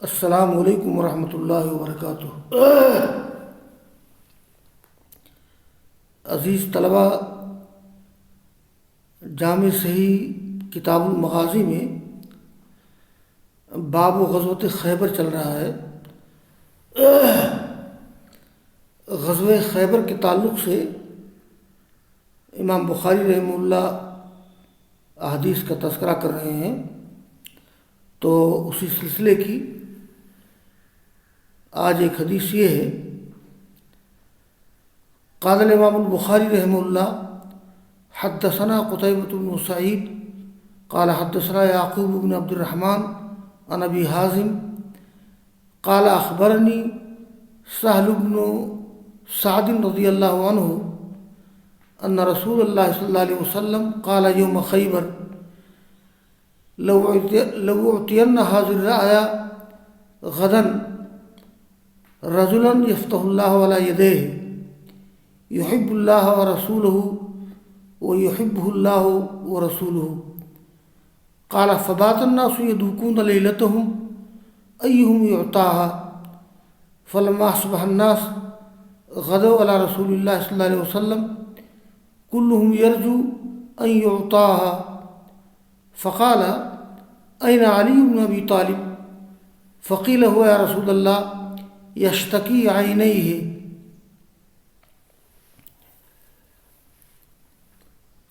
السلام علیکم ورحمۃ اللہ وبرکاتہ۔ عزیز طلبہ، جامع صحیح کتاب المغازی میں باب غزوۃ خیبر چل رہا ہے۔ غزوہ خیبر کے تعلق سے امام بخاری رحمہ اللہ احادیث کا تذکرہ کر رہے ہیں، تو اسی سلسلے کی آج ایک حدیث یہ ہے۔ قال الامام البخاری رحمہ اللہ حدثنا قتيبة بن سعيد قال حدثنا يعقوب بن عبد الرحمن عن ابي حازم قال اخبرني سهل بن سعد رضي الله عنه ان رسول الله صلى الله عليه وسلم قال يوم خيبر لو اعطين هذه الرايه غدا رجلا يفتح الله على يديه يحب الله ورسوله ويحبه الله ورسوله قال فبات الناس يدوكون ليلتهم أيهم يعطاها فلما أصبح الناس غدوا على رسول الله صلى الله عليه وسلم كلهم يرجو أن يعطاها فقال أين علي بن أبي طالب فقيل هو يا رسول الله يشتكي عينيه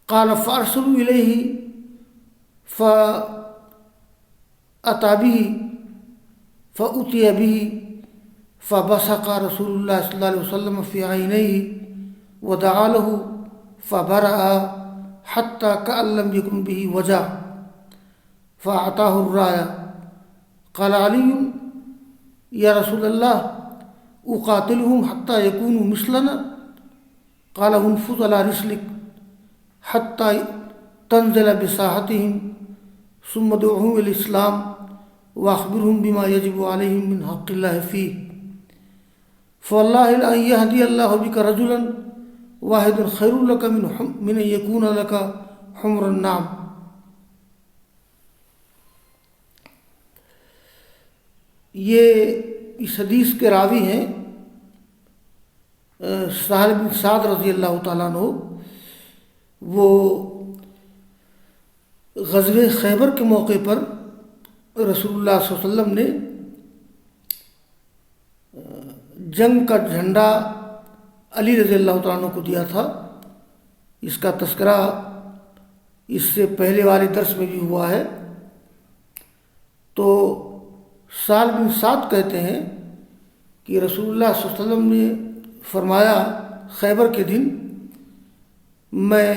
قال فأرسلوا إليه فأتى به فأتي به فبصق رسول الله صلى الله عليه وسلم في عينيه ودعا له فبرأ حتى كأن لم يكن به وجع فأعطاه الراية قال علي يا رسول الله أقاتلهم حتى يكونوا مثلنا قال انفض على رسلك حتى تنزل بساحتهم ثم ادعوهم إلى الإسلام وأخبرهم بما يجب عليهم من حق الله فيه فوالله لأن يهدي الله بك رجلا واحدا خير لك من أن يكون لك حمر النعم۔ یہ اس حدیث کے راوی ہیں سہل بن سعد رضی اللہ تعالیٰ عنہ۔ وہ غزوہ خیبر کے موقع پر رسول اللہ صلی اللہ علیہ وسلم نے جنگ کا جھنڈا علی رضی اللہ تعالیٰ عنہ کو دیا تھا۔ اس کا تذکرہ اس سے پہلے والے درس میں بھی ہوا ہے۔ تو سہل بن سعد کہتے ہیں کہ رسول اللہ صلی اللہ علیہ وسلم نے فرمایا خیبر کے دن میں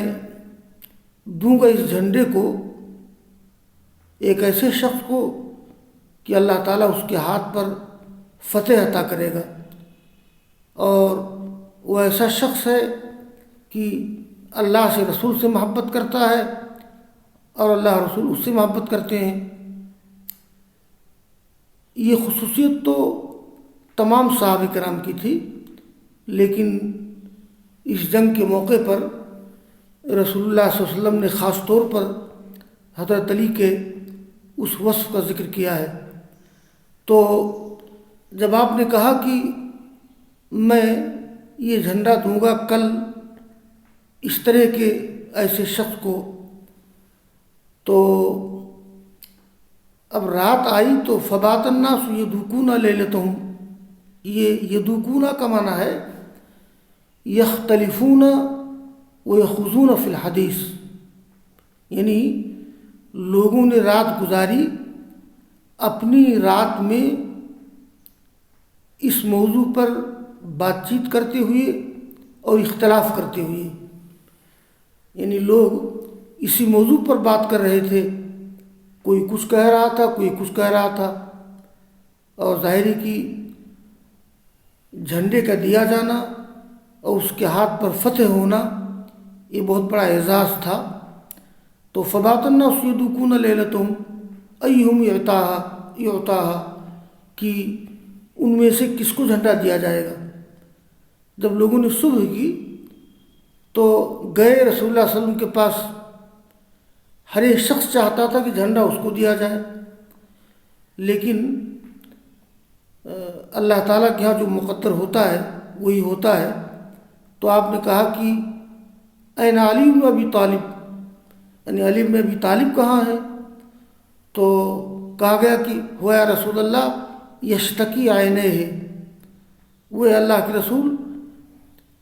دوں گا اس جھنڈے کو ایک ایسے شخص کو کہ اللہ تعالیٰ اس کے ہاتھ پر فتح عطا کرے گا، اور وہ ایسا شخص ہے کہ اللہ سے رسول سے محبت کرتا ہے اور اللہ رسول اس سے محبت کرتے ہیں۔ یہ خصوصیت تو تمام صحابہ کرام کی تھی، لیکن اس جنگ کے موقع پر رسول اللہ صلی اللہ علیہ وسلم نے خاص طور پر حضرت علی کے اس وصف کا ذکر کیا ہے۔ تو جب آپ نے کہا کہ میں یہ جھنڈا دوں گا کل اس طرح کے ایسے شخص کو، تو اب رات آئی تو فبات الناس یدوکون لیلتہم۔ یہ یدوکون کا معنی ہے یختلفون ویخوضون فی الحدیث، یعنی لوگوں نے رات گزاری اپنی رات میں اس موضوع پر بات چیت کرتے ہوئے اور اختلاف کرتے ہوئے، یعنی لوگ اسی موضوع پر بات کر رہے تھے، کوئی کچھ کہہ رہا تھا کوئی کچھ کہہ رہا تھا، اور ظاہری کی جھنڈے کا دیا جانا اور اس کے ہاتھ پر فتح ہونا یہ بہت بڑا اعزاز تھا۔ تو فبات الناس یدوکون لیلتہم ایہم یعطاها کہ ان میں سے کس کو جھنڈا دیا جائے گا۔ جب لوگوں نے صبح کی تو گئے رسول اللہ صلی اللہ علیہ وسلم کے پاس، ہر ایک شخص چاہتا تھا کہ جھنڈا اس کو دیا جائے، لیکن اللہ تعالیٰ کے یہاں جو مقدر ہوتا ہے وہی ہوتا ہے. تو آپ نے کہا کہ این علی بن ابی طالب، یعنی علی بن ابی طالب کہاں ہے؟ تو کہا گیا کہ ہوا یا رسول اللہ یشتکی عینہ ہے، وہ اللہ کے رسول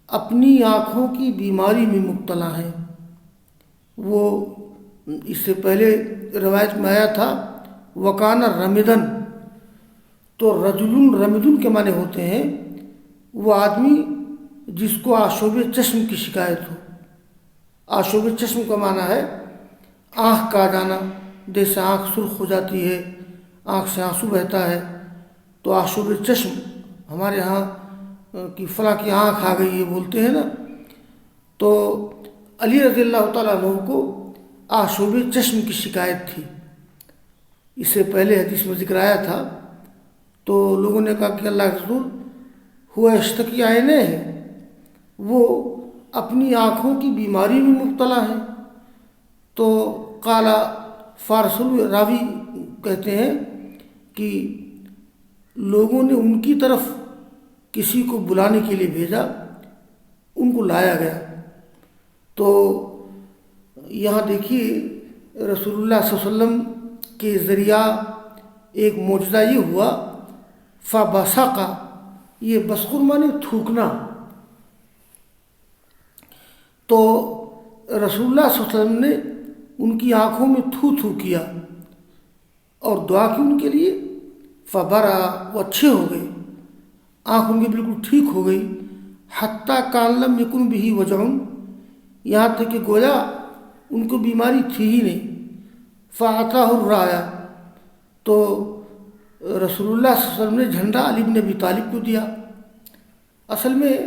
اپنی آنکھوں کی بیماری میں مبتلا ہیں. وہ اس سے پہلے روایت میں آیا تھا وکانہ رمدن، تو رجل رمدن کے معنی ہوتے ہیں وہ آدمی جس کو آشوب چشم کی شکایت ہو. آشوب چشم کا معنی ہے آنکھ کا آ جانا، جیسے آنکھ سرخ ہو جاتی ہے، آنکھ سے آنسو بہتا ہے، تو آشوب چشم ہمارے ہاں کہ فلاں کی آنکھ آ گئی ہے بولتے ہیں نا. تو علی رضی اللہ تعالیٰ عنہ کو آشوب چشم کی شکایت تھی. اس سے پہلے حدیث میں ذکر آیا تھا. تو لوگوں نے کہا کہ اللہ کے رسول ہوا یشتکی عینہ ہے، وہ اپنی آنکھوں کی بیماری میں مبتلا ہے. تو قالا فارسل راوی کہتے ہیں کہ لوگوں نے ان کی طرف کسی کو بلانے کے لیے بھیجا، ان کو لایا گیا. تو یہاں دیکھیے رسول اللہ صلی اللہ علیہ وسلم کے ذریعہ ایک معجزہ یہ ہوا فبصق، یہ بصق معنی تھوکنا. تو رسول اللہ صلی اللہ علیہ وسلم نے ان کی آنکھوں میں تھو تھو کیا اور دعا کی ان کے لیے. فبرا، وہ اچھے ہو گئے، آنکھ ان کی بالکل ٹھیک ہو گئی. حتیٰ کان لم یکن بہ وجع، یہاں تک کہ گویا ان کو بیماری تھی ہی نہیں. فاعطاہ الرایا، تو رسول اللہ صلی اللہ علیہ وسلم نے جھنڈا علی بن ابی طالب کو دیا. اصل میں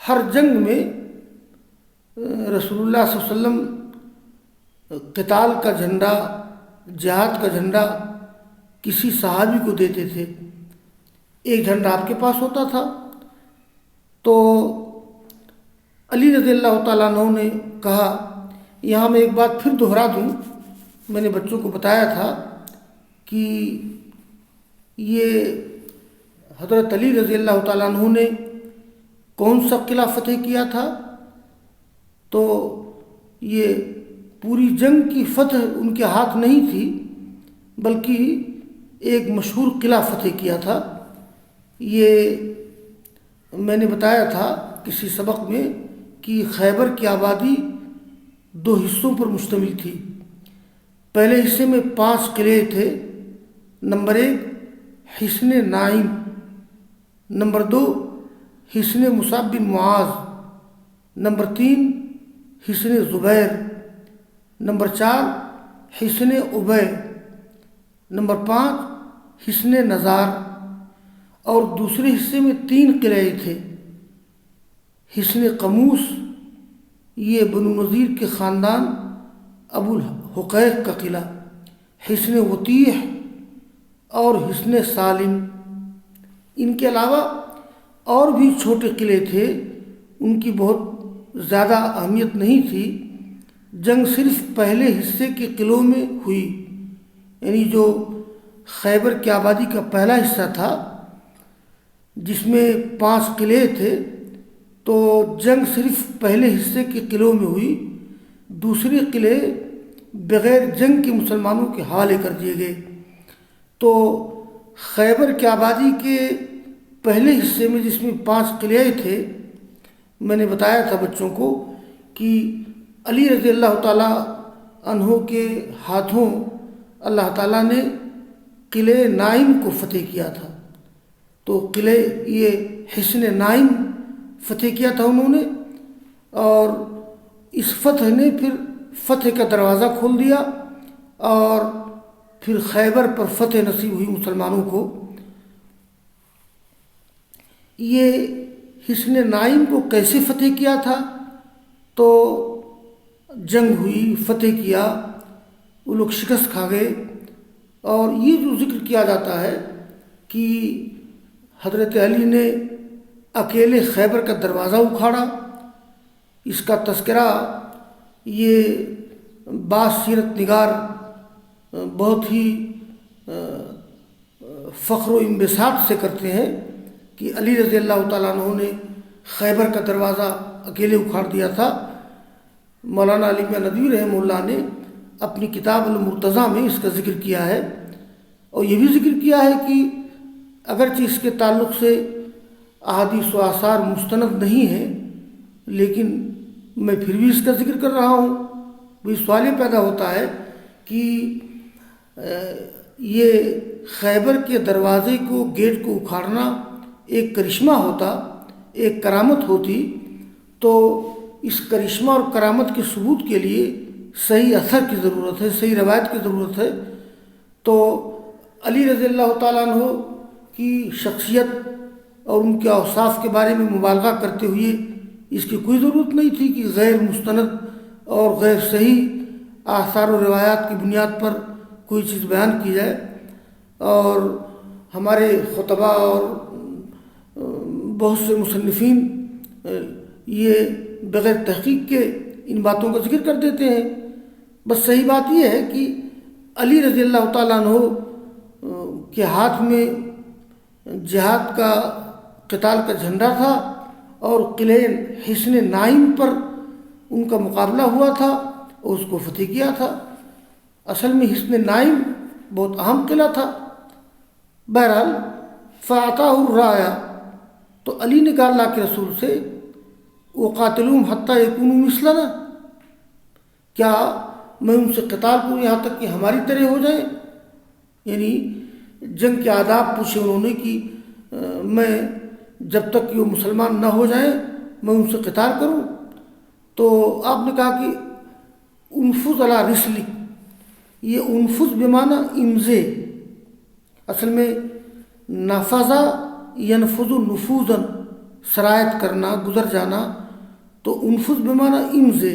ہر جنگ میں رسول اللہ صلی اللہ علیہ وسلم قتال کا جھنڈا، جہاد کا جھنڈا کسی صحابی کو دیتے تھے. ایک جھنڈا آپ کے پاس ہوتا تھا. تو علی رضی اللہ تعالیٰ عنہ نے کہا، یہاں میں ایک بات پھر دہرا دوں، میں نے بچوں کو بتایا تھا کہ یہ حضرت علی رضی اللہ تعالیٰ عنہ نے کون سا قلعہ فتح کیا تھا؟ تو یہ پوری جنگ کی فتح ان کے ہاتھ نہیں تھی، بلکہ ایک مشہور قلعہ فتح کیا تھا. یہ میں نے بتایا تھا کسی سبق میں کہ خیبر کی آبادی 2 حصوں پر مشتمل تھی. پہلے حصے میں 5 قلعے تھے. نمبر 1 حصن نائم، نمبر 2 حصن مصعب بن معاذ، نمبر 3 حصن زبیر، نمبر 4 حصن ابی، نمبر 5 حصن نزار. اور دوسرے حصے میں 3 قلعے تھے. حصن قموس، یہ بنو نذیر کے خاندان ابو الحقیق کا قلعہ. حصن وطیح اور حصن سالم. ان کے علاوہ اور بھی چھوٹے قلعے تھے، ان کی بہت زیادہ اہمیت نہیں تھی. جنگ صرف پہلے حصے کے قلعوں میں ہوئی، یعنی جو خیبر کی آبادی کا پہلا حصہ تھا جس میں 5 قلعے تھے، تو جنگ صرف پہلے حصے کے قلعوں میں ہوئی. دوسرے قلعے بغیر جنگ کے مسلمانوں کے حوالے کر دیے گئے. تو خیبر کی آبادی کے پہلے حصے میں جس میں 5 قلعے تھے، میں نے بتایا تھا بچوں کو کہ علی رضی اللہ تعالیٰ عنہ کے ہاتھوں اللہ تعالیٰ نے قلعہ نائم کو فتح کیا تھا. تو قلعہ یہ حصن نائم فتح کیا تھا انہوں نے، اور اس فتح نے پھر فتح کا دروازہ کھول دیا اور پھر خیبر پر فتح نصیب ہوئی مسلمانوں کو. یہ حصن نائم کو کیسے فتح کیا تھا؟ تو جنگ ہوئی، فتح کیا، وہ لوگ شکست کھا گئے. اور یہ جو ذکر کیا جاتا ہے کہ حضرت علی نے اکیلے خیبر کا دروازہ اکھاڑا، اس کا تذکرہ یہ بعض سیرت نگار بہت ہی فخر و انبساط سے کرتے ہیں کہ علی رضی اللہ تعالیٰ عنہ نے خیبر کا دروازہ اکیلے اکھاڑ دیا تھا۔ مولانا علی میاں ندوی رحمہ اللہ نے اپنی کتاب المرتضیٰ میں اس کا ذکر کیا ہے، اور یہ بھی ذکر کیا ہے کہ اگرچہ اس کے تعلق سے احادیث و آثار مستند نہیں ہیں، لیکن میں پھر بھی اس کا ذکر کر رہا ہوں۔ وہ سوال یہ پیدا ہوتا ہے کہ یہ خیبر کے دروازے کو، گیٹ کو اکھاڑنا ایک کرشمہ ہوتا، ایک کرامت ہوتی، تو اس کرشمہ اور کرامت کے ثبوت کے لیے صحیح اثر کی ضرورت ہے، صحیح روایت کی ضرورت ہے۔ تو علی رضی اللہ تعالیٰ عنہ کی شخصیت اور ان کے اوصاف کے بارے میں مبالغہ کرتے ہوئے اس کی کوئی ضرورت نہیں تھی کہ غیر مستند اور غیر صحیح آثار و روایات کی بنیاد پر کوئی چیز بیان کی جائے۔ اور ہمارے خطباء اور بہت سے مصنفین یہ بغیر تحقیق کے ان باتوں کا ذکر کر دیتے ہیں۔ بس صحیح بات یہ ہے کہ علی رضی اللہ تعالیٰ عنہ کے ہاتھ میں جہاد کا، قتال کا جھنڈا تھا، اور قلعہ حصن نائم پر ان کا مقابلہ ہوا تھا اور اس کو فتح کیا تھا۔ اصل میں حصن نائم بہت اہم قلعہ تھا۔ بہرحال فَأَعْطَاهُ الرَّایَةَ، تو علی نے کہا اللہ کے رسول سے وَقَاتِلُوهُمْ حَتَّى يَكُونُوا مِثْلَنَا، کیا میں ان سے قتال کروں یہاں تک کہ ہماری طرح ہو جائیں؟ یعنی جنگ کے آداب پوچھے انہوں نے کہ میں جب تک کہ وہ مسلمان نہ ہو جائیں میں ان سے قتال کروں؟ تو آپ نے کہا کہ انفذ علی رسلک، یہ انفذ بمعنی امزے، اصل میں نفذا ینفذ نفوذا، سرایت کرنا، گزر جانا، تو انفذ بمعنی امزے،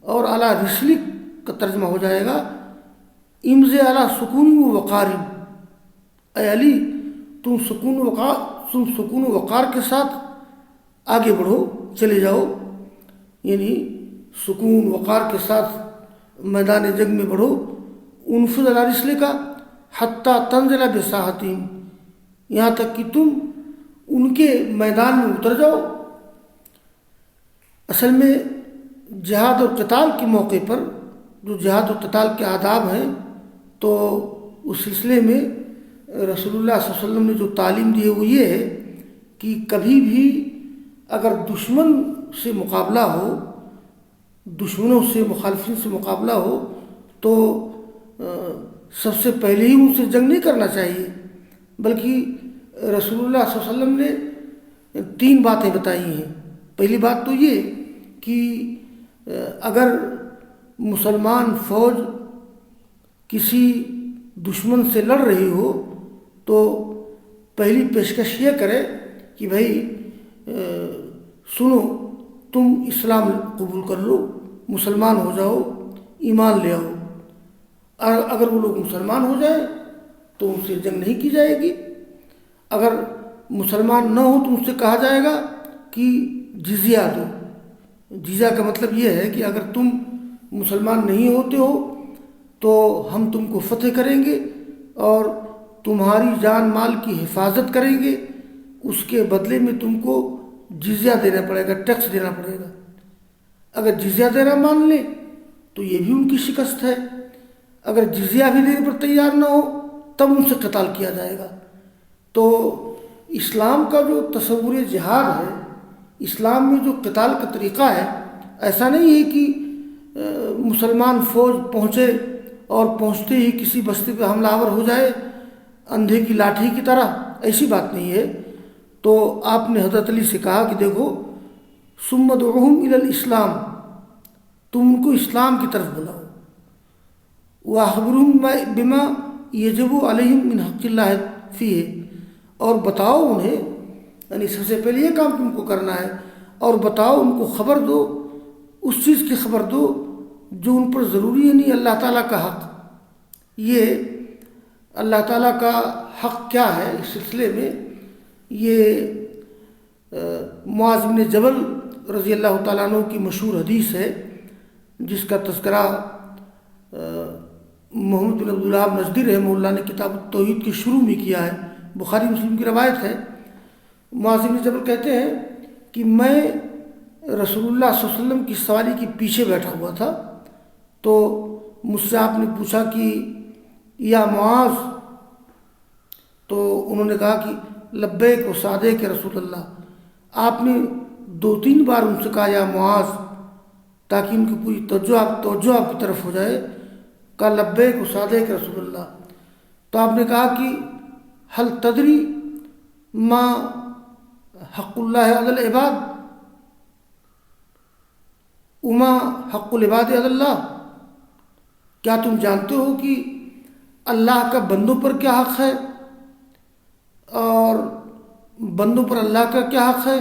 اور علی رسلک کا ترجمہ ہو جائے گا امزے علی سکون و وقار، اے علی تم سکون و وقار کے ساتھ آگے بڑھو، چلے جاؤ، یعنی سکون وقار کے ساتھ میدان جنگ میں بڑھو۔ انفذ علی رسلک حتیٰ تنزل بساحتہم، یہاں تک کہ تم ان کے میدان میں اتر جاؤ۔ اصل میں جہاد اور قتال کے موقع پر جو جہاد و قتال کے آداب ہیں، تو اس سلسلے میں رسول اللہ صلی اللہ علیہ وسلم نے جو تعلیم دی ہے وہ یہ ہے کہ کبھی بھی اگر دشمن سے مقابلہ ہو، دشمنوں سے، مخالفین سے مقابلہ ہو، تو سب سے پہلے ہی ان سے جنگ نہیں کرنا چاہیے، بلکہ رسول اللہ صلی اللہ علیہ وسلم نے 3 باتیں بتائی ہیں۔ پہلی بات تو یہ کہ اگر مسلمان فوج کسی دشمن سے لڑ رہی ہو تو پہلی پیشکش یہ کرے کہ بھائی سنو، تم اسلام قبول کر لو، مسلمان ہو جاؤ، ایمان لے آؤ۔ اور اگر وہ لوگ مسلمان ہو جائیں تو ان سے جنگ نہیں کی جائے گی۔ اگر مسلمان نہ ہو تو ان سے کہا جائے گا کہ جزیہ دو۔ جزیہ کا مطلب یہ ہے کہ اگر تم مسلمان نہیں ہوتے ہو تو ہم تم کو فتح کریں گے اور تمہاری جان مال کی حفاظت کریں گے، اس کے بدلے میں تم کو جزیہ دینا پڑے گا، ٹیکس دینا پڑے گا۔ اگر جزیہ دینا مان لیں تو یہ بھی ان کی شکست ہے۔ اگر جزیہ بھی دینے پر تیار نہ ہو تب ان سے قتال کیا جائے گا۔ تو اسلام کا جو تصور جہاد ہے، اسلام میں جو قتال کا طریقہ ہے، ایسا نہیں ہے کہ مسلمان فوج پہنچے اور پہنچتے ہی کسی بستی پہ حملہ آور ہو جائے اندھے کی لاٹھی کی طرح، ایسی بات نہیں ہے۔ تو آپ نے حضرت علی سے کہا کہ دیکھو ثم ادعوہم الی الاسلام، تم ان کو اسلام کی طرف بلاؤ، واخبرہم بما یجب علیہم من حق اللہ فیہ، اور بتاؤ انہیں، یعنی سب سے پہلے یہ کام تم کو کرنا ہے، اور بتاؤ ان کو، خبر دو، اس چیز کی خبر دو جو ان پر ضروری ہے، نہیں اللہ تعالیٰ کا حق۔ یہ اللہ تعالیٰ کا حق کیا ہے اس سلسلے میں، یہ معاذ بن جبل رضی اللہ تعالیٰ عنہ کی مشہور حدیث ہے جس کا تذکرہ محمد بن عبداللہ نجدی رحمہ اللہ نے کتاب التوحید کے شروع میں کیا ہے، بخاری مسلم کی روایت ہے۔ معاذ بن جبل کہتے ہیں کہ میں رسول اللہ صلی اللہ علیہ وسلم کی سواری کے پیچھے بیٹھا ہوا تھا، تو مجھ سے آپ نے پوچھا کہ یا معاذ، تو انہوں نے کہا کہ لبیک و سعدیک رسول اللہ۔ آپ نے 2-3 بار ان سے کہا یا معاذ، تاکہ ان کی پوری توجہ آپ کی طرف ہو جائے، کہا لبیک و سعدیک رسول اللہ۔ تو آپ نے کہا کہ حل تدری ما حق اللہ علی العباد وما حق العباد علی اللہ، کیا تم جانتے ہو کہ اللہ کا بندوں پر کیا حق ہے اور بندوں پر اللہ کا کیا حق ہے؟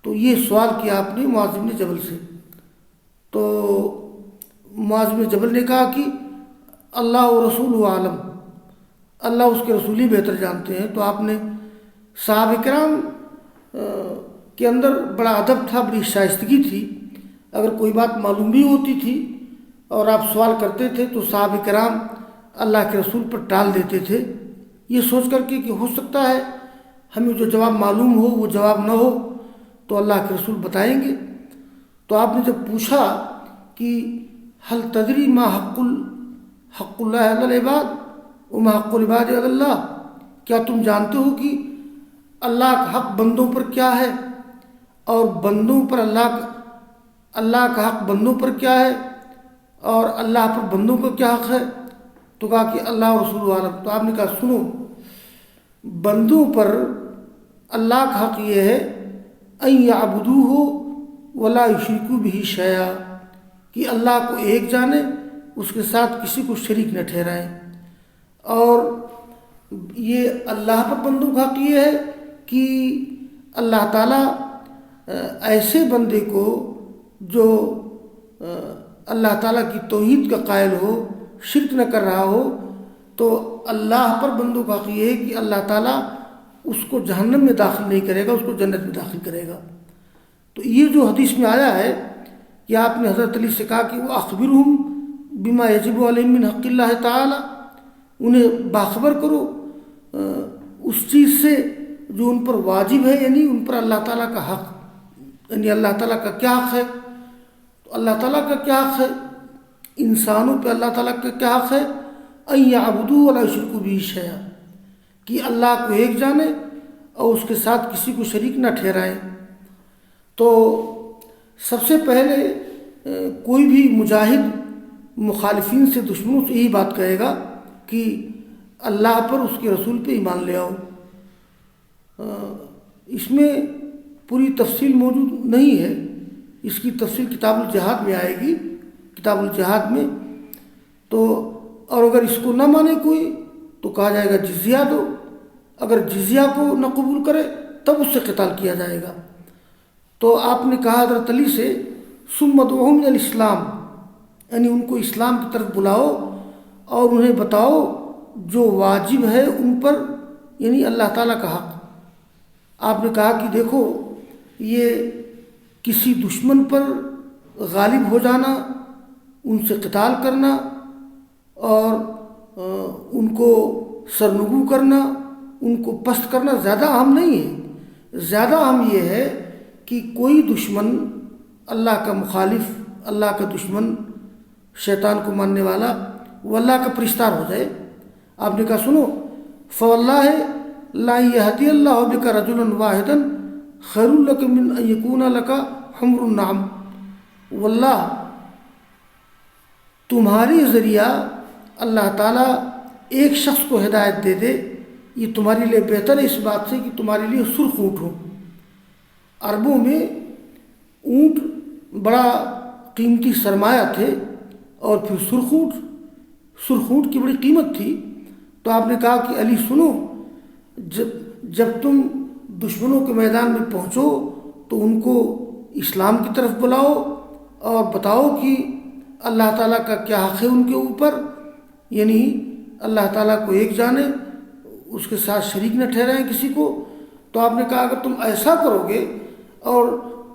تو یہ سوال کیا آپ نے معاذ بن جبل سے۔ تو معاذ بن جبل نے کہا کہ اللہ و رسول عالم، اللہ اس کے رسول ہی بہتر جانتے ہیں۔ تو آپ نے صحابہ کرام کے اندر بڑا ادب تھا، بڑی شائستگی تھی، اگر کوئی بات معلوم بھی ہوتی تھی اور آپ سوال کرتے تھے تو صحابہ کرام اللہ کے رسول پر ٹال دیتے تھے، یہ سوچ کر کے کہ ہو سکتا ہے ہمیں جو جواب معلوم ہو وہ جواب نہ ہو تو اللہ کے رسول بتائیں گے۔ تو آپ نے جب پوچھا کہ حل تدری ما حق اللہ علی العباد وما حق العباد علی اللہ، کیا تم جانتے ہو کہ اللہ کا حق بندوں پر کیا ہے اور بندوں پر اللہ کا حق بندوں پر کیا ہے اور اللہ پر بندوں کا کیا حق ہے؟ تو کہا کہ اللہ و رسول عالم۔ تو آپ نے کہا سنو، بندوں پر اللہ کا حق یہ ہے ان یعبدوہ ولا یشرکوا بہ شیئا، کہ اللہ کو ایک جانے، اس کے ساتھ کسی کو شریک نہ ٹھہرائیں۔ اور یہ اللہ پر بندوں کا حق یہ ہے کہ اللہ تعالیٰ ایسے بندے کو جو اللہ تعالیٰ کی توحید کا قائل ہو، شرک نہ کر رہا ہو، تو اللہ پر بندوں کا حق یہ ہے کہ اللہ تعالیٰ اس کو جہنم میں داخل نہیں کرے گا، اس کو جنت میں داخل کرے گا۔ تو یہ جو حدیث میں آیا ہے کہ آپ نے حضرت علی سے کہا کہ وہ اخبرہم بما یجب علیہم من حق اللہ تعالیٰ، انہیں باخبر کرو اس چیز سے جو ان پر واجب ہے، یعنی ان پر اللہ تعالیٰ کا حق، یعنی اللہ تعالیٰ کا کیا حق ہے۔ تو اللہ تعالیٰ کا کیا حق ہے، انسانوں پہ اللہ تعالیٰ کا کیا حق ہے، ان یعبدوا ولا یشرکوا بہ شیئا، کہ اللہ کو ایک جانے اور اس کے ساتھ کسی کو شریک نہ ٹھہرائیں۔ تو سب سے پہلے کوئی بھی مجاہد مخالفین سے، دشمنوں سے یہی بات کہے گا کہ اللہ پر، اس کے رسول پہ ایمان لے آؤ۔ اس میں پوری تفصیل موجود نہیں ہے، اس کی تفصیل کتاب الجہاد میں آئے گی، کتاب الجہاد میں۔ تو اور اگر اس کو نہ مانے کوئی تو کہا جائے گا جزیہ دو، اگر جزیہ کو نہ قبول کرے تب اس سے قتال کیا جائے گا۔ تو آپ نے کہا حضرت علی سے ثم ادعوہم الی الاسلام، یعنی ان کو اسلام کی طرف بلاؤ اور انہیں بتاؤ جو واجب ہے ان پر، یعنی اللہ تعالیٰ کا حق۔ آپ نے کہا کہ دیکھو، یہ کسی دشمن پر غالب ہو جانا، ان سے قتال کرنا اور ان کو سرنگو کرنا، ان کو پست کرنا زیادہ اہم نہیں ہے۔ زیادہ اہم یہ ہے کہ کوئی دشمن، اللہ کا مخالف، اللہ کا دشمن، شیطان کو ماننے والا، وہ اللہ کا پرستار ہو جائے۔ آپ نے کہا سنو، فواللہ لا یہدی اللہ بک رجلا واحدا خیر لک من ان یکون لک حمر النعم، واللہ تمہارے ذریعہ اللہ تعالیٰ ایک شخص کو ہدایت دے دے، یہ تمہارے لیے بہتر ہے اس بات سے کہ تمہارے لیے سرخ اونٹ ہو۔ عربوں میں اونٹ بڑا قیمتی سرمایہ تھے، اور پھر سرخ اونٹ کی بڑی قیمت تھی۔ تو آپ نے کہا کہ علی سنو، جب تم دشمنوں کے میدان میں پہنچو تو ان کو اسلام کی طرف بلاؤ اور بتاؤ کہ اللہ تعالیٰ کا کیا حق ہے ان کے اوپر، یعنی اللہ تعالیٰ کو ایک جانے، اس کے ساتھ شریک نہ ٹھہرائیں کسی کو۔ تو آپ نے کہا اگر تم ایسا کرو گے اور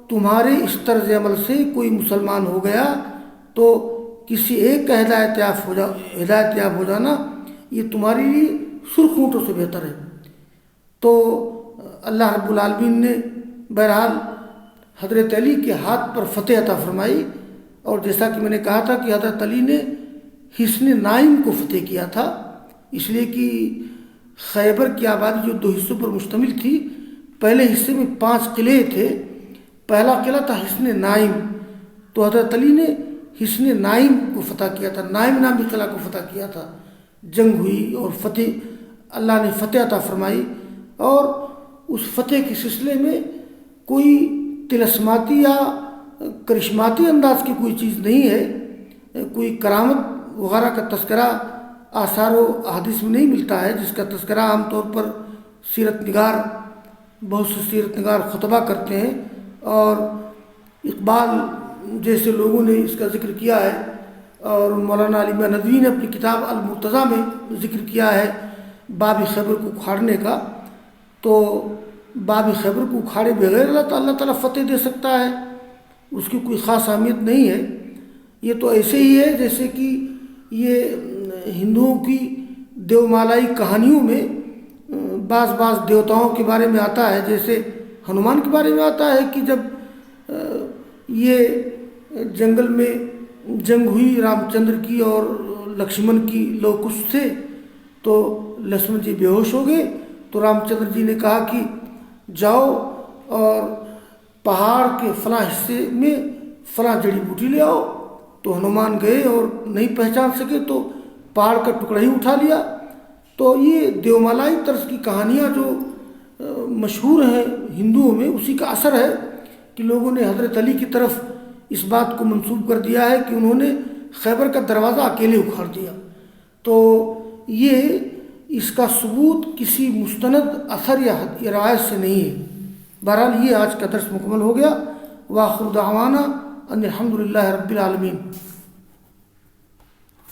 تمہارے اس طرز عمل سے کوئی مسلمان ہو گیا تو کسی ایک کا ہدایت یاب ہو جانا یہ تمہارے لیے سرخ اونٹوں سے بہتر ہے۔ تو اللہ رب العالمین نے بہرحال حضرت علی کے ہاتھ پر فتح عطا فرمائی، اور جیسا کہ میں نے کہا تھا کہ حضرت علی نے حصن نائم کو فتح کیا تھا، اس لیے کہ خیبر کی آبادی جو 2 حصوں پر مشتمل تھی، پہلے حصے میں 5 قلعے تھے، پہلا قلعہ تھا حصن نائم، تو حضرت علی نے حصن نائم کو فتح کیا تھا، نائم نامی قلعہ کو فتح کیا تھا، جنگ ہوئی اور اللہ نے فتح عطا فرمائی، اور اس فتح کے سلسلے میں کوئی طلسماتی یا کرشماتی انداز کی کوئی چیز نہیں ہے، کوئی کرامت وغیرہ کا تذکرہ آثار و احادیث میں نہیں ملتا ہے، جس کا تذکرہ عام طور پر بہت سے سیرت نگار خطبہ کرتے ہیں، اور اقبال جیسے لوگوں نے اس کا ذکر کیا ہے، اور مولانا علی محمد ندوی نے اپنی کتاب المرتضیٰ میں ذکر کیا ہے باب خیبر کو اکھاڑنے کا۔ تو باب خیبر کو اکھاڑے بغیر اللہ تعالیٰ فتح دے سکتا ہے، اس کی کوئی خاص اہمیت نہیں ہے۔ یہ تو ایسے ہی ہے جیسے کہ یہ ہندوؤں کی دیومالائی کہانیوں میں بعض دیوتاؤں کے بارے میں آتا ہے، جیسے ہنومان کے بارے میں آتا ہے کہ جب یہ جنگل میں جنگ ہوئی رام چندر کی اور لکشمن کی لو کش تھے، تو لکشمن جی بے ہوش ہو گئے، تو رام چندر جی نے کہا کہ جاؤ اور پہاڑ کے فلاں حصے میں فلاں جڑی بوٹی لے آؤ، تو ہنومان گئے اور نہیں پہچان سکے تو پہاڑ کا ٹکڑا ہی اٹھا لیا۔ تو یہ دیومالائی طرز کی کہانیاں جو مشہور ہیں ہندوؤں میں، اسی کا اثر ہے کہ لوگوں نے حضرت علی کی طرف اس بات کو منسوب کر دیا ہے کہ انہوں نے خیبر کا دروازہ اکیلے اکھاڑ دیا۔ تو یہ اس کا ثبوت کسی مستند اثر یا روایت سے نہیں ہے۔ بہرحال یہ آج کا درس مکمل ہو گیا۔ وآخر دعوانا ان الحمد للہ رب العالمین۔